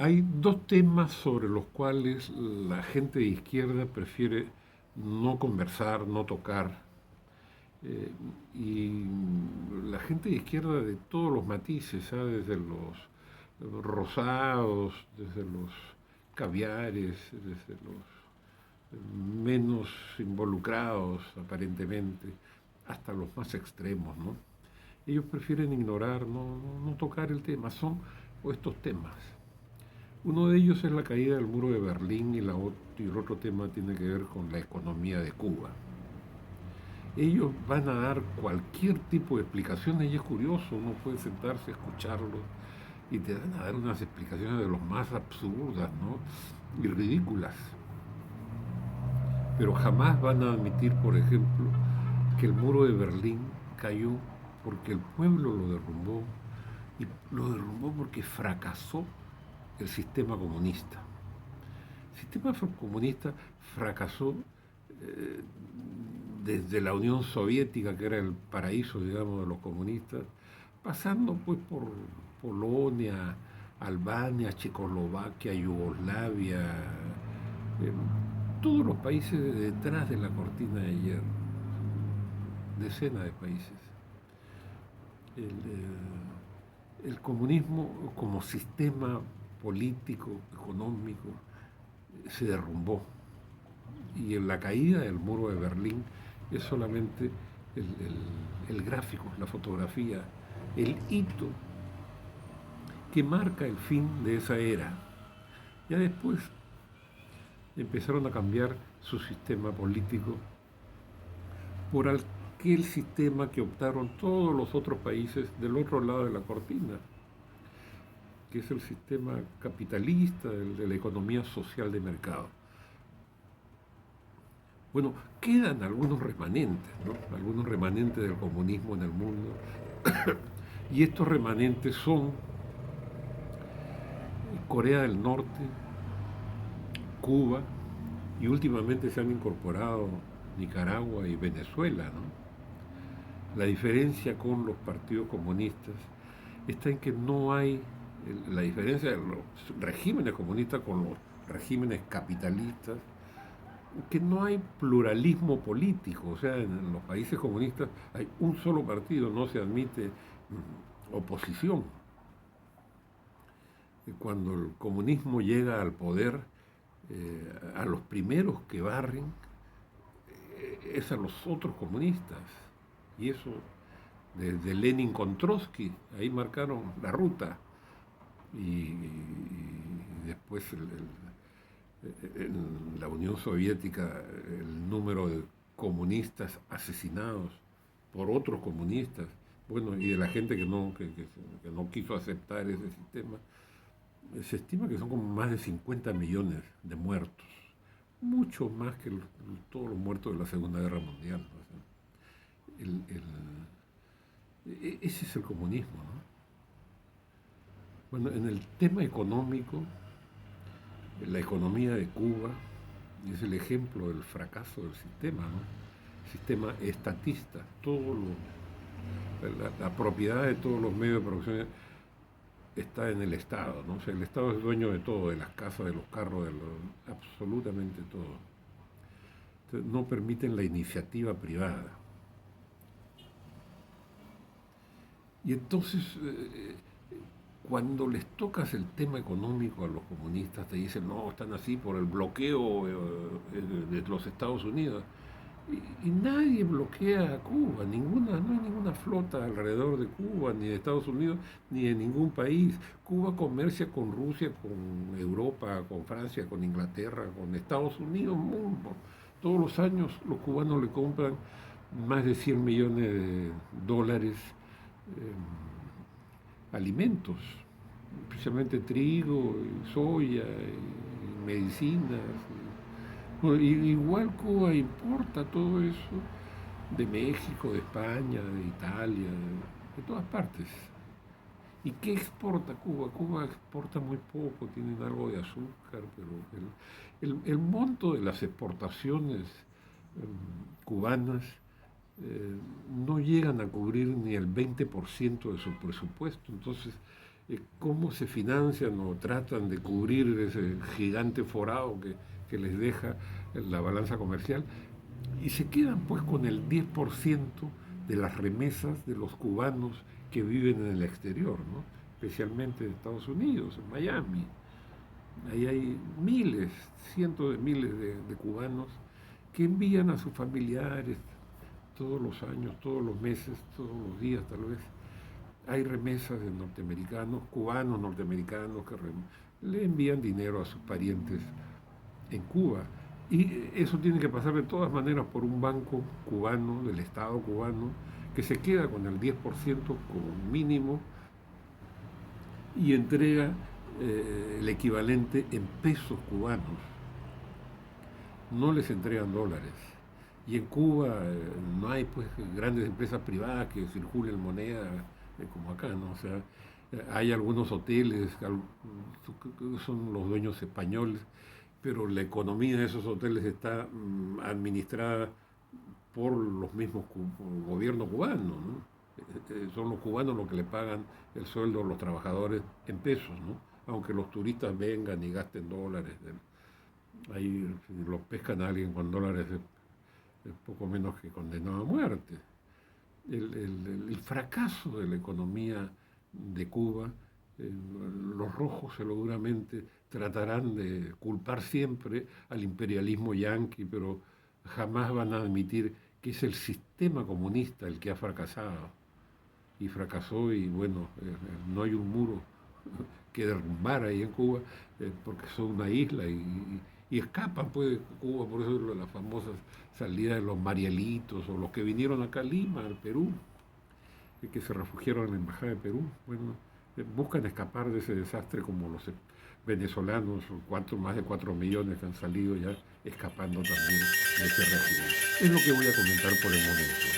Hay dos temas sobre los cuales la gente de izquierda prefiere no conversar, no tocar. eh, y la gente de izquierda de todos los matices, desde los rosados, desde los caviares, desde los menos involucrados aparentemente, hasta los más extremos, ¿no? Ellos prefieren ignorar, no tocar el tema, son estos temas. Uno de ellos es la caída del muro de Berlín y el otro tema tiene que ver con la economía de Cuba. Ellos van a dar cualquier tipo de explicaciones y es curioso, uno puede sentarse a escucharlos y te van a dar unas explicaciones de los más absurdas, ¿no? Y ridículas. Pero jamás van a admitir, por ejemplo, que el muro de Berlín cayó porque el pueblo lo derrumbó y lo derrumbó porque fracasó el sistema comunista. El sistema comunista fracasó eh, desde la Unión Soviética, que era el paraíso, digamos, de los comunistas, pasando pues por Polonia, Albania, Checoslovaquia, Yugoslavia, eh, todos los países detrás de la cortina de hierro, decenas de países. El comunismo como sistema político, económico, se derrumbó. Y en la caída del muro de Berlín es solamente el gráfico, la fotografía, el hito que marca el fin de esa era. Ya después empezaron a cambiar su sistema político por aquel sistema que optaron todos los otros países del otro lado de la cortina, que es el sistema capitalista, el de la economía social de mercado. Bueno, quedan algunos remanentes, ¿no? Algunos remanentes del comunismo en el mundo. Y estos remanentes son Corea del Norte, Cuba, y últimamente se han incorporado Nicaragua y Venezuela, ¿no? La diferencia con los partidos comunistas está en que no hay la diferencia de los regímenes comunistas con los regímenes capitalistas, que no hay pluralismo político. O sea, en los países comunistas hay un solo partido, no se admite oposición. Cuando el comunismo llega al poder, a los primeros que barren es a los otros comunistas. Y eso, desde Lenin con Trotsky, ahí marcaron la ruta. Y después en la Unión Soviética el número de comunistas asesinados por otros comunistas, bueno, y de la gente que no quiso aceptar ese sistema, se estima que son como más de 50 millones de muertos, mucho más que todos los muertos de la Segunda Guerra Mundial, ¿no? O sea, ese es el comunismo, ¿no? Bueno, en el tema económico, la economía de Cuba es el ejemplo del fracaso del sistema, ¿no? Sistema estatista, la propiedad de todos los medios de producción está en el Estado, ¿no? O sea, el Estado es dueño de todo, de las casas, de los carros, absolutamente todo. Entonces, no permiten la iniciativa privada. Y entonces, cuando les tocas el tema económico a los comunistas, te dicen, no, están así por el bloqueo de los Estados Unidos. Y nadie bloquea a Cuba, no hay ninguna flota alrededor de Cuba, ni de Estados Unidos, ni de ningún país. Cuba comercia con Rusia, con Europa, con Francia, con Inglaterra, con Estados Unidos, mundo. Todos los años los cubanos le compran más de 100 millones de dólares alimentos, especialmente trigo, soya, medicinas. Bueno, igual Cuba importa todo eso de México, de España, de Italia, de todas partes. ¿Y qué exporta Cuba? Cuba exporta muy poco, tienen algo de azúcar, pero el monto de las exportaciones cubanas no llegan a cubrir ni el 20% de su presupuesto. Entonces, cómo se financian o tratan de cubrir ese gigante forado que les deja la balanza comercial, y se quedan pues con el 10% de las remesas de los cubanos que viven en el exterior, ¿no? Especialmente en Estados Unidos, en Miami. Ahí hay miles, cientos de miles de cubanos que envían a sus familiares todos los años, todos los meses, todos los días tal vez. Hay remesas de norteamericanos, cubanos norteamericanos que le envían dinero a sus parientes en Cuba. Y eso tiene que pasar de todas maneras por un banco cubano, del Estado cubano, que se queda con el 10% como mínimo y entrega el equivalente en pesos cubanos. No les entregan dólares. Y en Cuba no hay pues grandes empresas privadas que circulen moneda como acá, ¿no? O sea, hay algunos hoteles, son los dueños españoles, pero la economía de esos hoteles está administrada por los mismos gobiernos cubanos, ¿no? Son los cubanos los que le pagan el sueldo a los trabajadores en pesos, ¿no? Aunque los turistas vengan y gasten dólares. Ahí si los pescan a alguien con dólares es poco menos que condenado a muerte. El fracaso de la economía de Cuba, los rojos seguramente tratarán de culpar siempre al imperialismo yanqui, pero jamás van a admitir que es el sistema comunista el que ha fracasado. Y fracasó y bueno, no hay un muro que derrumbar ahí en Cuba, porque son una isla y escapan pues de Cuba, por eso las famosas salidas de los Marielitos o los que vinieron acá a Lima, al Perú, que se refugiaron en la Embajada de Perú, bueno, buscan escapar de ese desastre como los venezolanos, más de 4 millones que han salido ya escapando también de ese régimen. Es lo que voy a comentar por el momento.